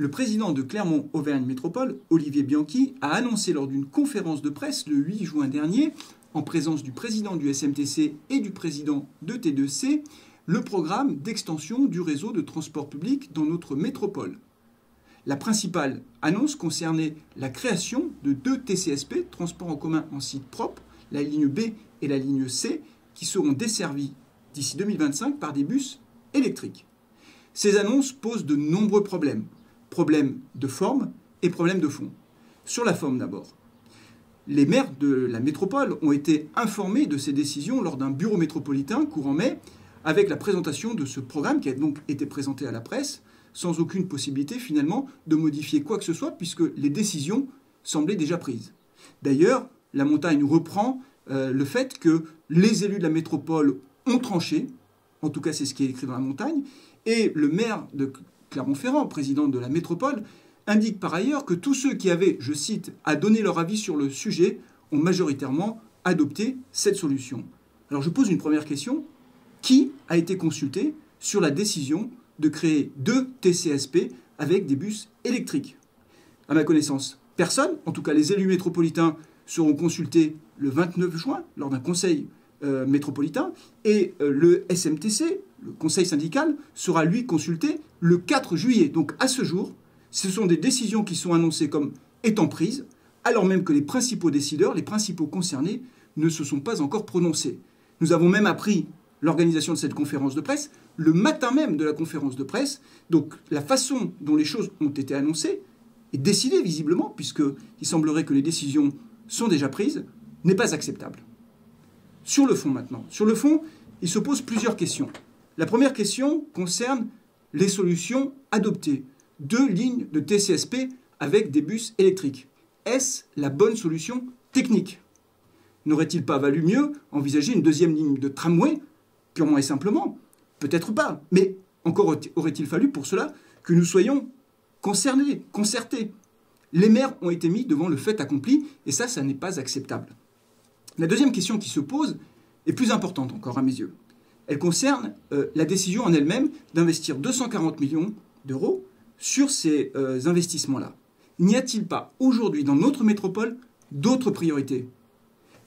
Le président de Clermont-Auvergne Métropole, Olivier Bianchi, a annoncé lors d'une conférence de presse le 8 juin dernier, en présence du président du SMTC et du président de T2C, le programme d'extension du réseau de transport public dans notre métropole. La principale annonce concernait la création de 2 TCSP, transports en commun en site propre, la ligne B et la ligne C, qui seront desservis d'ici 2025 par des bus électriques. Ces annonces posent de nombreux problèmes. Problèmes de forme et problèmes de fond. Sur la forme d'abord. Les maires de la métropole ont été informés de ces décisions lors d'un bureau métropolitain courant mai, avec la présentation de ce programme qui a donc été présenté à la presse, sans aucune possibilité finalement de modifier quoi que ce soit, puisque les décisions semblaient déjà prises. D'ailleurs, la montagne reprend le fait que les élus de la métropole ont tranché, en tout cas c'est ce qui est écrit dans la montagne, et le maire de Clermont-Ferrand, président de la métropole, indique par ailleurs que tous ceux qui avaient, je cite, à donner leur avis sur le sujet ont majoritairement adopté cette solution. Alors je pose une première question. Qui a été consulté sur la décision de créer 2 TCSP avec des bus électriques? À ma connaissance, personne. En tout cas, les élus métropolitains seront consultés le 29 juin lors d'un conseil métropolitain et le SMTC, le conseil syndical, sera lui consulté le 4 juillet. Donc à ce jour, ce sont des décisions qui sont annoncées comme étant prises, alors même que les principaux décideurs, les principaux concernés, ne se sont pas encore prononcés. Nous avons même appris l'organisation de cette conférence de presse le matin même de la conférence de presse. Donc la façon dont les choses ont été annoncées et décidées visiblement, puisqu'il semblerait que les décisions sont déjà prises, n'est pas acceptable. Sur le fond maintenant. Sur le fond, il se pose plusieurs questions. La première question concerne les solutions adoptées. 2 lignes de TCSP avec des bus électriques. Est-ce la bonne solution technique? N'aurait-il pas valu mieux envisager une 2e ligne de tramway, purement et simplement? Peut-être pas. Mais encore aurait-il fallu pour cela que nous soyons concernés, concertés. Les maires ont été mis devant le fait accompli, et ça n'est pas acceptable. La deuxième question qui se pose est plus importante encore à mes yeux. Elle concerne la décision en elle-même d'investir 240 millions d'euros sur ces investissements-là. N'y a-t-il pas aujourd'hui dans notre métropole d'autres priorités?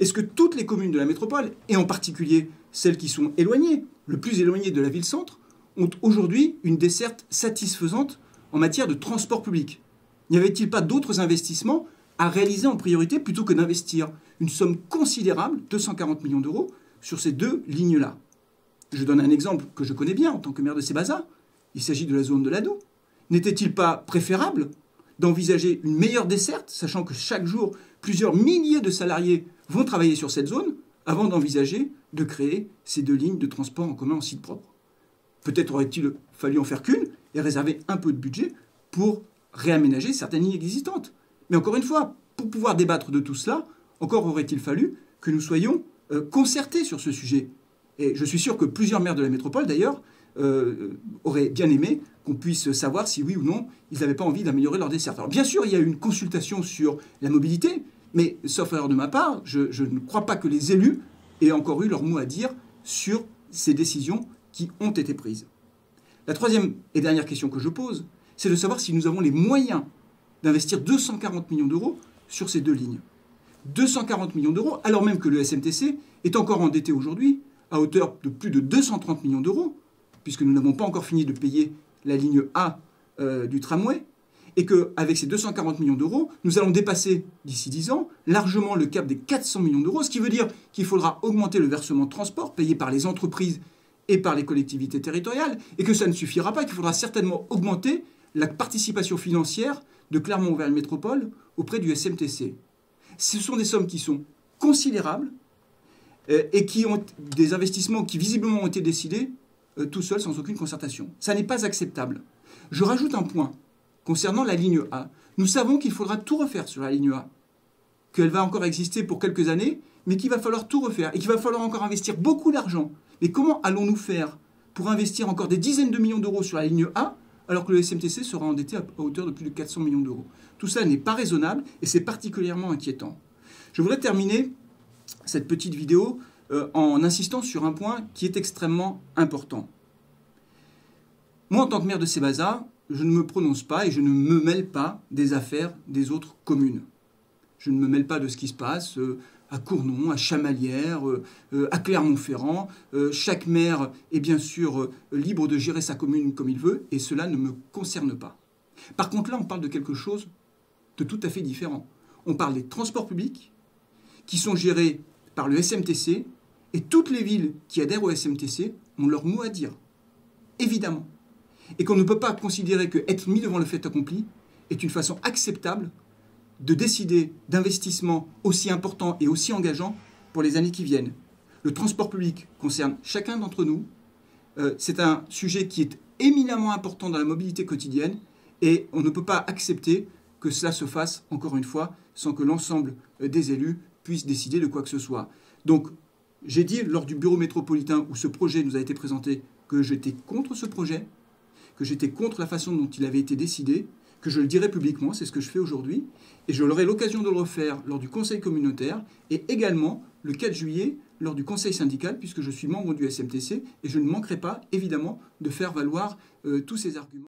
Est-ce que toutes les communes de la métropole, et en particulier celles qui sont éloignées, le plus éloignées de la ville-centre, ont aujourd'hui une desserte satisfaisante en matière de transport public? N'y avait-il pas d'autres investissements à réaliser en priorité plutôt que d'investir une somme considérable, 240 millions d'euros, sur ces 2 lignes-là? Je donne un exemple que je connais bien en tant que maire de Sébaza. Il s'agit de la zone de l'Ado. N'était-il pas préférable d'envisager une meilleure desserte, sachant que chaque jour, plusieurs milliers de salariés vont travailler sur cette zone, avant d'envisager de créer ces 2 lignes de transport en commun en site propre? Peut-être aurait-il fallu en faire qu'une et réserver un peu de budget pour réaménager certaines lignes existantes. Mais encore une fois, pour pouvoir débattre de tout cela, encore aurait-il fallu que nous soyons concertés sur ce sujet. Et je suis sûr que plusieurs maires de la métropole, d'ailleurs, auraient bien aimé qu'on puisse savoir si oui ou non ils n'avaient pas envie d'améliorer leur desserte. Alors bien sûr, il y a eu une consultation sur la mobilité, mais sauf erreur de ma part, je ne crois pas que les élus aient encore eu leur mot à dire sur ces décisions qui ont été prises. La troisième et dernière question que je pose, c'est de savoir si nous avons les moyens d'investir 240 millions d'euros sur ces 2 lignes. 240 millions d'euros, alors même que le SMTC est encore endetté aujourd'hui à hauteur de plus de 230 millions d'euros, puisque nous n'avons pas encore fini de payer la ligne A du tramway, et qu'avec ces 240 millions d'euros, nous allons dépasser, d'ici 10 ans, largement le cap des 400 millions d'euros, ce qui veut dire qu'il faudra augmenter le versement de transport payé par les entreprises et par les collectivités territoriales, et que ça ne suffira pas, qu'il faudra certainement augmenter la participation financière de Clermont-Auvergne Métropole auprès du SMTC. Ce sont des sommes qui sont considérables et qui ont des investissements qui visiblement ont été décidés tout seuls, sans aucune concertation. Ça n'est pas acceptable. Je rajoute un point concernant la ligne A. Nous savons qu'il faudra tout refaire sur la ligne A, qu'elle va encore exister pour quelques années, mais qu'il va falloir tout refaire et qu'il va falloir encore investir beaucoup d'argent. Mais comment allons-nous faire pour investir encore des dizaines de millions d'euros sur la ligne A alors que le SMTC sera endetté à hauteur de plus de 400 millions d'euros? Tout ça n'est pas raisonnable et c'est particulièrement inquiétant. Je voudrais terminer cette petite vidéo en insistant sur un point qui est extrêmement important. Moi, en tant que maire de Sébaza, je ne me prononce pas et je ne me mêle pas des affaires des autres communes. Je ne me mêle pas de ce qui se passe à Cournon, à Chamalières, à Clermont-Ferrand. Chaque maire est bien sûr libre de gérer sa commune comme il veut et cela ne me concerne pas. Par contre, là, on parle de quelque chose de tout à fait différent. On parle des transports publics qui sont gérés par le SMTC et toutes les villes qui adhèrent au SMTC ont leur mot à dire, évidemment. Et qu'on ne peut pas considérer qu'être mis devant le fait accompli est une façon acceptable de décider d'investissements aussi importants et aussi engageants pour les années qui viennent. Le transport public concerne chacun d'entre nous. C'est un sujet qui est éminemment important dans la mobilité quotidienne et on ne peut pas accepter que cela se fasse, encore une fois, sans que l'ensemble des élus puissent décider de quoi que ce soit. Donc, j'ai dit lors du bureau métropolitain où ce projet nous a été présenté que j'étais contre ce projet, que j'étais contre la façon dont il avait été décidé, que je le dirai publiquement, c'est ce que je fais aujourd'hui, et je l'aurai l'occasion de le refaire lors du conseil communautaire, et également le 4 juillet lors du conseil syndical, puisque je suis membre du SMTC, et je ne manquerai pas, évidemment, de faire valoir tous ces arguments.